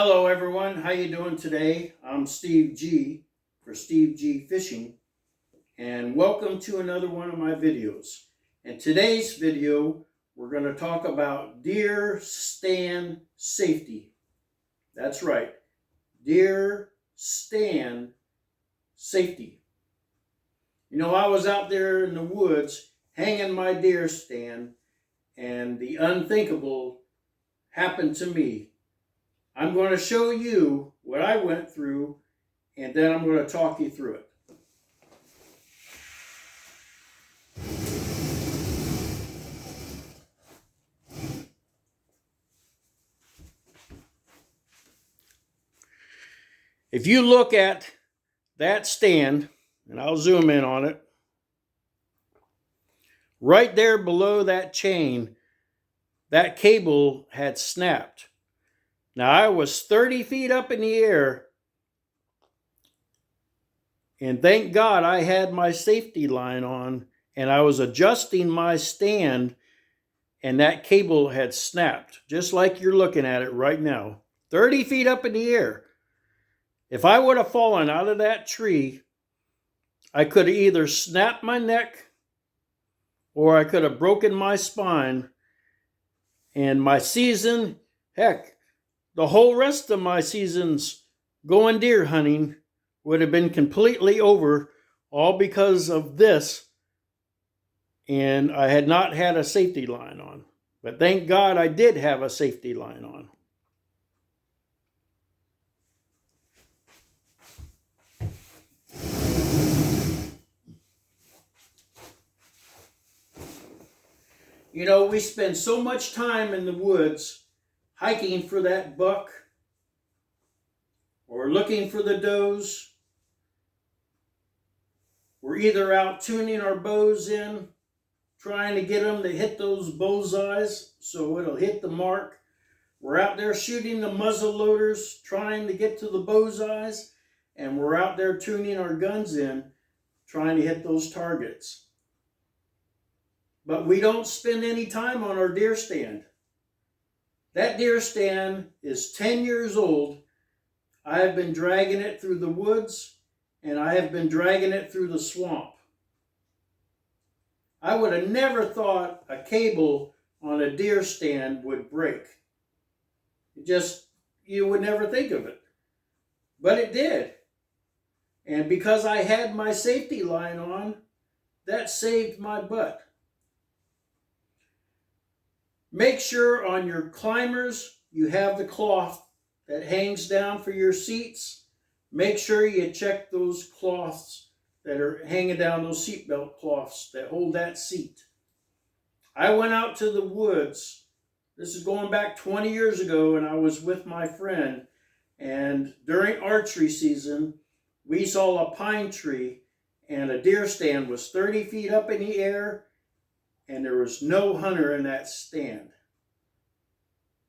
Hello everyone, how you doing today? I'm Steve G for Steve G Fishing, and welcome to another one of my videos. In today's video, we're going to talk about deer stand safety. That's right, deer stand safety. You know, I was out there in the woods hanging my deer stand, and the unthinkable happened to me. I'm going to show you what I went through, and then I'm going to talk you through it. If you look at that stand, and I'll zoom in on it, right there below that chain, that cable had snapped. Now, I was 30 feet up in the air, and thank God I had my safety line on, and I was adjusting my stand, and that cable had snapped, just like you're looking at it right now. 30 feet up in the air. If I would have fallen out of that tree, I could have either snapped my neck or I could have broken my spine, and my season, heck, the whole rest of my seasons going deer hunting would have been completely over, all because of this, and I had not had a safety line on. But thank God I did have a safety line on. You know, we spend so much time in the woods hiking for that buck or looking for the does. We're either out tuning our bows in, trying to get them to hit those bullseyes so it'll hit the mark. We're out there shooting the muzzle loaders, trying to get to the bullseyes, and we're out there tuning our guns in, trying to hit those targets. But we don't spend any time on our deer stand. That deer stand is 10 years old. I have been dragging it through the woods, and I have been dragging it through the swamp. I would have never thought a cable on a deer stand would break. You would never think of it. But it did. And because I had my safety line on, that saved my butt. Make sure on your climbers you have the cloth that hangs down for your seats. Make sure you check those cloths that are hanging down, those seatbelt cloths that hold that seat. I went out to the woods. This is going back 20 years ago, and I was with my friend. And during archery season, we saw a pine tree, and a deer stand was 30 feet up in the air, and there was no hunter in that stand.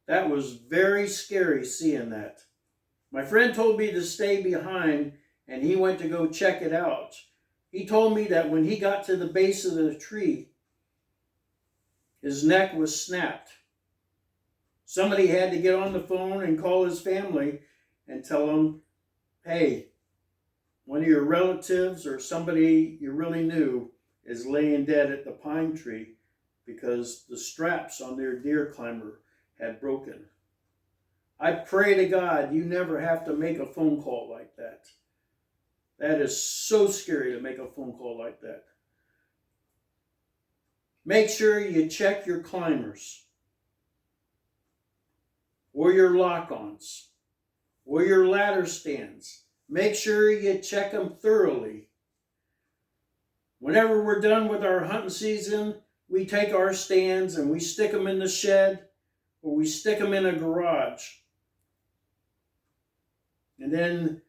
That was very scary seeing that. My friend told me to stay behind, and he went to go check it out. He told me that when he got to the base of the tree, his neck was snapped. Somebody had to get on the phone and call his family and tell him, hey, one of your relatives or somebody you really knew is laying dead at the pine tree because the straps on their deer climber had broken. I pray to God you never have to make a phone call like that. That is so scary to make a phone call like that. Make sure you check your climbers or your lock-ons or your ladder stands. Make sure you check them thoroughly. Whenever we're done with our hunting season, we take our stands and we stick them in the shed or we stick them in a garage. And then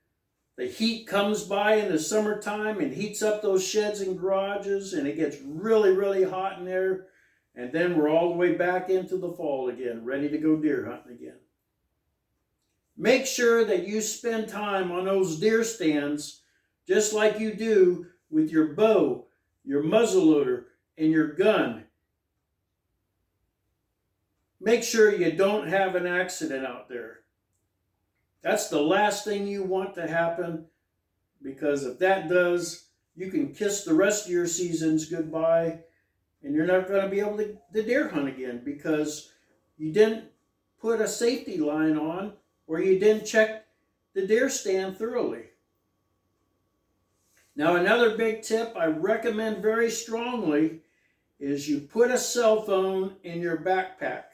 the heat comes by in the summertime and heats up those sheds and garages, and it gets really, really hot in there. And then we're all the way back into the fall again, ready to go deer hunting again. Make sure that you spend time on those deer stands just like you do with your bow, your muzzleloader, and your gun. Make sure you don't have an accident out there. That's the last thing you want to happen, because if that does, you can kiss the rest of your seasons goodbye, and you're not going to be able to deer hunt again because you didn't put a safety line on, or you didn't check the deer stand thoroughly. Now, another big tip I recommend very strongly is you put a cell phone in your backpack.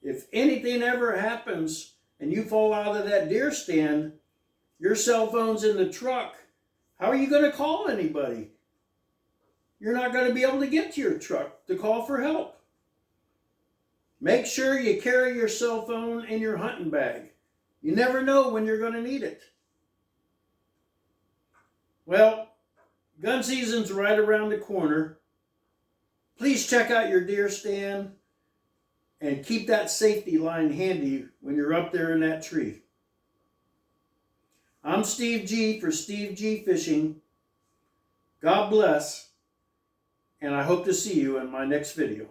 If anything ever happens and you fall out of that deer stand, your cell phone's in the truck, how are you going to call anybody? You're not going to be able to get to your truck to call for help. Make sure you carry your cell phone in your hunting bag. You never know when you're going to need it. Well, gun season's right around the corner. Please check out your deer stand and keep that safety line handy when you're up there in that tree. I'm Steve G for Steve G Fishing. God bless, and I hope to see you in my next video.